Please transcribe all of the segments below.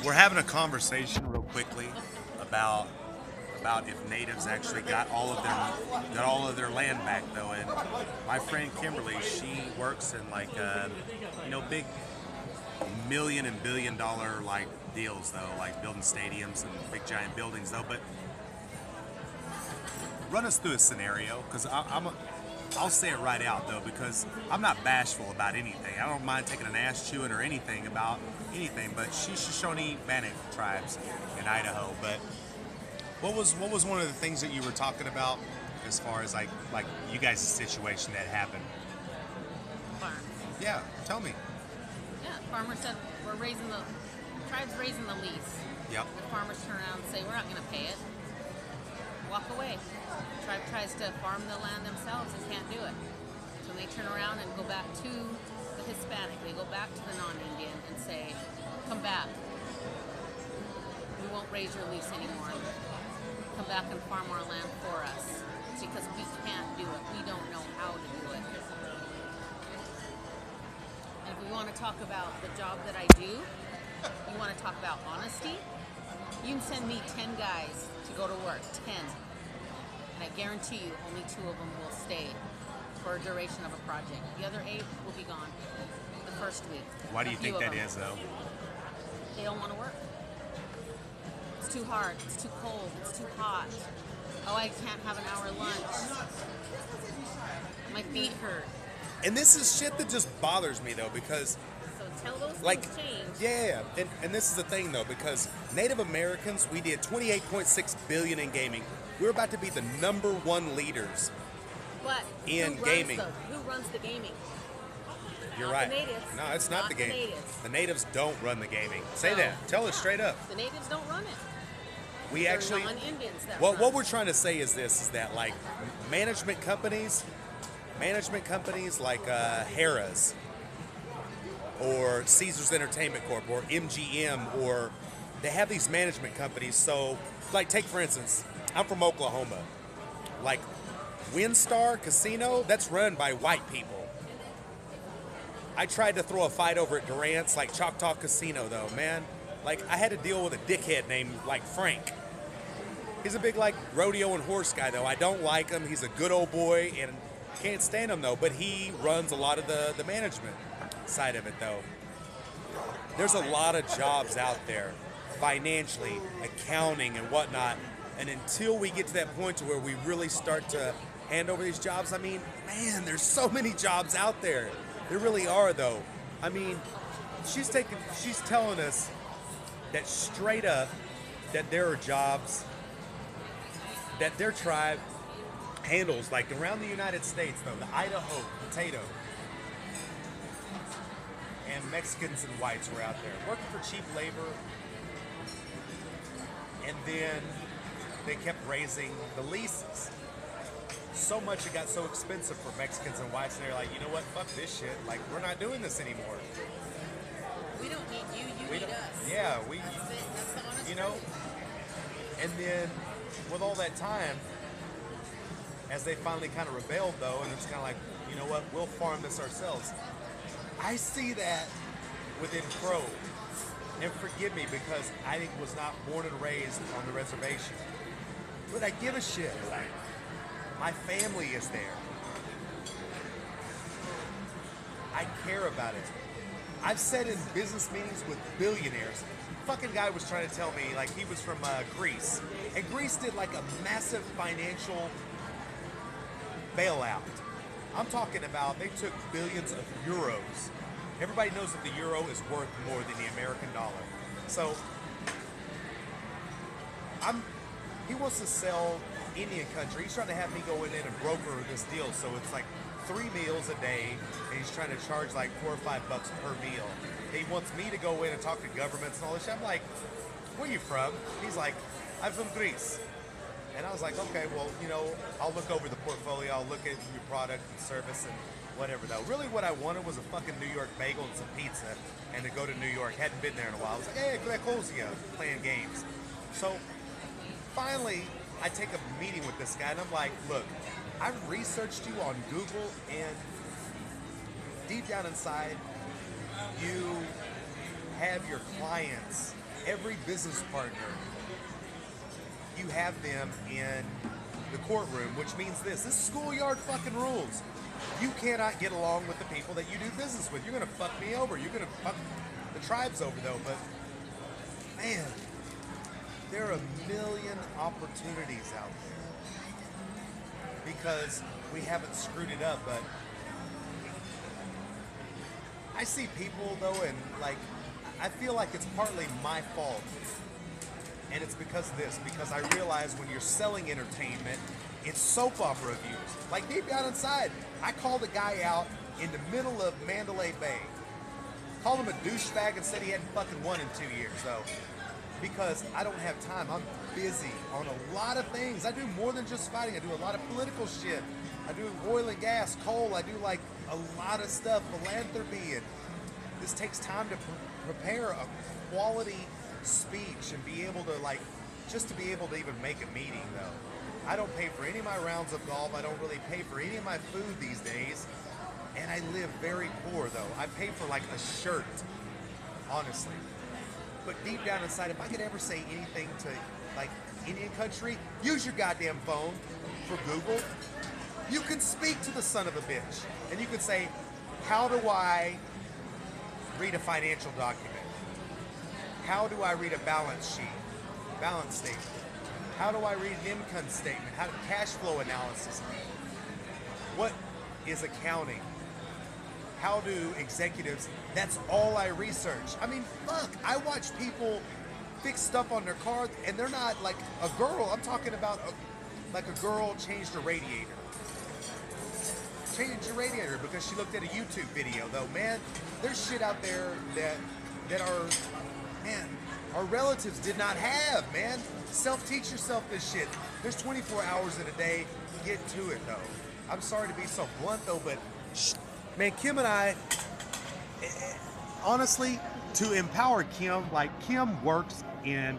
We're having a conversation real quickly about if natives actually got all of their land back though. And my friend Kimberly, she works in like big million and billion dollar like deals though, like building stadiums and big giant buildings though. But run us through a scenario because I'll say it right out though because I'm not bashful about anything. I don't mind taking an ass chewing or anything about anything. But she's Shoshone Bannock tribes in Idaho. But what was one of the things that you were talking about as far as like you guys' situation that happened? Farm. Yeah, tell me. Yeah, farmer said tribe's raising the lease. Yep. The farmers turn around and say, we're not going to pay it. Walk away. The tribe tries to farm the land themselves and can't do it. So they turn around and go back to the Hispanic. They go back to the non-Indian and say, come back. We won't raise your lease anymore. Come back and farm our land for us because we can't do it. We don't know how to do it. And if we want to talk about the job that I do, you want to talk about honesty, you can send me 10 guys to go to work, 10. And I guarantee you only 2 of them will stay for a duration of a project. The other 8 will be gone the first week. Why do you think that is though? They don't want to work. It's too hard, it's too cold, it's too hot. Oh, I can't have an hour lunch. My feet hurt. And this is shit that just bothers me though because So tell those like things change. yeah, and this is the thing though because Native Americans we did 28.6 billion in gaming. We're about to be the number 1 leaders. But in who gaming. Who runs the gaming? You're Not right. the natives. No, it's not the game. natives. The natives don't run the gaming. Say No. that. Tell us straight up. The natives don't run it. We They're actually non-Indians that what run. we're trying to say is this is that like management companies like Harrah's or Caesars Entertainment Corp or MGM or they have these management companies. So like take for instance, I'm from Oklahoma. Like WinStar Casino, that's run by white people. I tried to throw a fight over at Durant's, like Choctaw Casino, though, man. Like, I had to deal with a dickhead named, like, Frank. He's a big, like, rodeo and horse guy, though. I don't like him. He's a good old boy, and can't stand him, though. But he runs a lot of the management side of it, though. There's a lot of jobs out there, financially, accounting, and whatnot. And until we get to that point to where we really start to hand over these jobs, I mean, man, there's so many jobs out there. There really are, though. I mean, she's telling us that straight up that there are jobs that their tribe handles, like around the United States, though, the Idaho potato. And Mexicans and whites were out there working for cheap labor. And then they kept raising the leases. So much it got so expensive for Mexicans and whites, and they're like, you know what, fuck this shit. Like, we're not doing this anymore. We don't need you, you We need don't- us. Yeah, That's it. That's the honest you know, truth. and then with all that time, as they finally kind of rebelled though, and it's kind of like, you know what, we'll farm this ourselves. I see that within Crow, and forgive me because I was not born and raised on the reservation, but I give a shit. My family is there. I care about it. I've said in business meetings with billionaires, fucking guy was trying to tell me, like he was from Greece, and Greece did like a massive financial bailout. I'm talking about they took billions of euros. Everybody knows that the euro is worth more than the American dollar. So he wants to sell Indian country. He's trying to have me go in and broker this deal. So it's like 3 meals a day, and he's trying to charge like $4 or $5 per meal. He wants me to go in and talk to governments and all this shit. I'm like, where are you from? He's like, I'm from Greece. And I was like, okay, well, you know, I'll look over the portfolio. I'll look at your product and service and whatever, though. Really what I wanted was a fucking New York bagel and some pizza and to go to New York. Hadn't been there in a while. I was like, hey, Grecosia, playing games. So finally, I take a meeting with this guy, and I'm like, look, I've researched you on Google, and deep down inside, you have your clients, every business partner, you have them in the courtroom, which means this is schoolyard fucking rules. You cannot get along with the people that you do business with. You're gonna fuck me over. You're gonna fuck the tribes over though, but man, there are a million opportunities out there because we haven't screwed it up. But I see people though, and like I feel like it's partly my fault, and it's because of this, because I realize when you're selling entertainment, it's soap opera reviews. Like deep down inside, I called a guy out in the middle of Mandalay Bay. Called him a douchebag and said he hadn't fucking won in 2 years though. Because I don't have time. I'm busy on a lot of things. I do more than just fighting. I do a lot of political shit. I do oil and gas, coal. I do like a lot of stuff, philanthropy, and this takes time to prepare a quality speech and be able to like, just to be able to even make a meeting though. I don't pay for any of my rounds of golf. I don't really pay for any of my food these days. And I live very poor though. I pay for like a shirt, honestly. But deep down inside, if I could ever say anything to like Indian country, use your goddamn phone for Google. You can speak to the son of a bitch. And you can say, how do I read a financial document? How do I read a balance sheet, balance statement? How do I read an income statement? How cash flow analysis? What is accounting? How do executives, that's all I research. I mean, fuck, I watch people fix stuff on their car and they're not like a girl. I'm talking about like a girl changed a radiator. Changed a radiator because she looked at a YouTube video though. Man, there's shit out there that are, man, our relatives did not have, man. Self-teach yourself this shit. There's 24 hours in a day. Get to it though. I'm sorry to be so blunt though, but man, Kim and I, honestly, to empower Kim, like Kim works in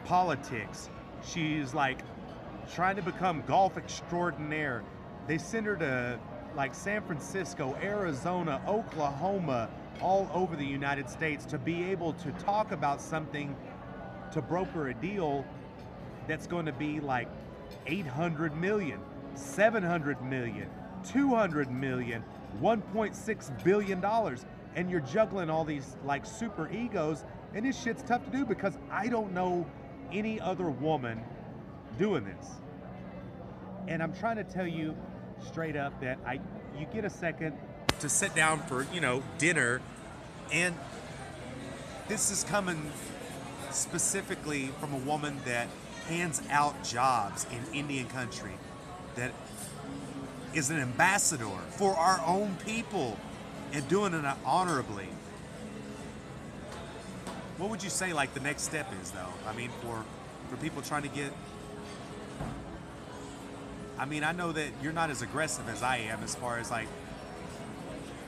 politics. She's like trying to become golf extraordinaire. They send her to like San Francisco, Arizona, Oklahoma, all over the United States to be able to talk about something, to broker a deal that's going to be like 800 million, 700 million, 200 million, 1.6 billion dollars, and you're juggling all these like super egos, and this shit's tough to do because I don't know any other woman doing this. And I'm trying to tell you straight up that you get a second to sit down for, you know, dinner, and this is coming specifically from a woman that hands out jobs in Indian country, that is an ambassador for our own people and doing it honorably. What would you say like the next step is though? I mean, for people trying to get, I mean, I know that you're not as aggressive as I am as far as like,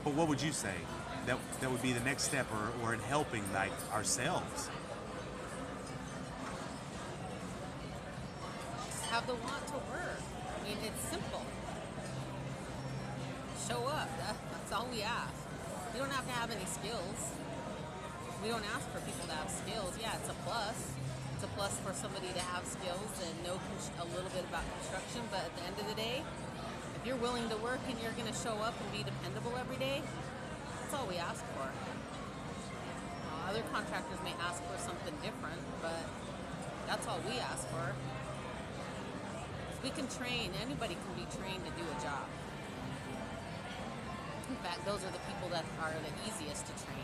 but what would you say that would be the next step or in helping like ourselves? Just have the want to work. I mean, it's simple. Show up. That's all we ask. You don't have to have any skills. We don't ask for people to have skills. Yeah, it's a plus. It's a plus for somebody to have skills and know a little bit about construction. But at the end of the day, if you're willing to work and you're going to show up and be dependable every day, that's all we ask for. Other contractors may ask for something different, but that's all we ask for. We can train. Anybody can be trained to do a job. In fact, those are the people that are the easiest to train.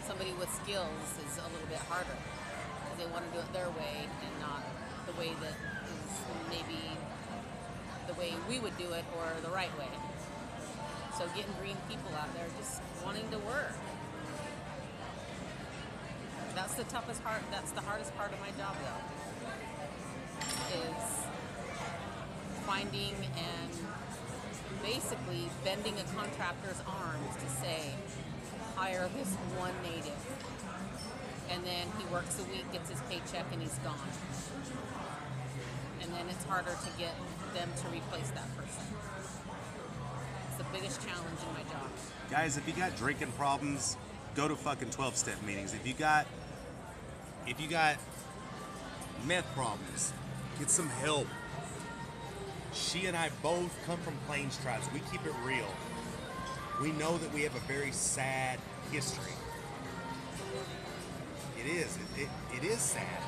Somebody with skills is a little bit harder because they want to do it their way and not the way that is maybe the way we would do it or the right way. So getting green people out there just wanting to work. That's the toughest part. That's the hardest part of my job though, is finding and basically bending a contractor's arms to say, hire this one native. And then he works a week, gets his paycheck, and he's gone. And then it's harder to get them to replace that person. It's the biggest challenge in my job. Guys, if you got drinking problems, go to fucking 12-step meetings. If you got meth problems, get some help. She and I both come from Plains tribes. We keep it real. We know that we have a very sad history. It is. It is sad.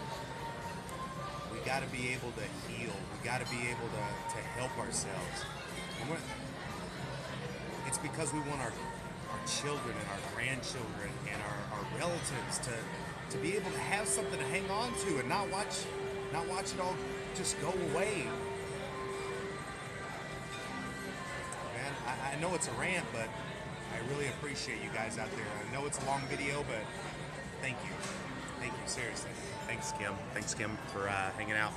We got to be able to heal. We got to be able to help ourselves. And it's because we want our children and our grandchildren and our relatives to be able to have something to hang on to and not watch it all just go away. Man, I know it's a rant, but I really appreciate you guys out there. I know it's a long video, but thank you. Thank you, seriously. Thanks, Kim. Thanks, Kim, for hanging out.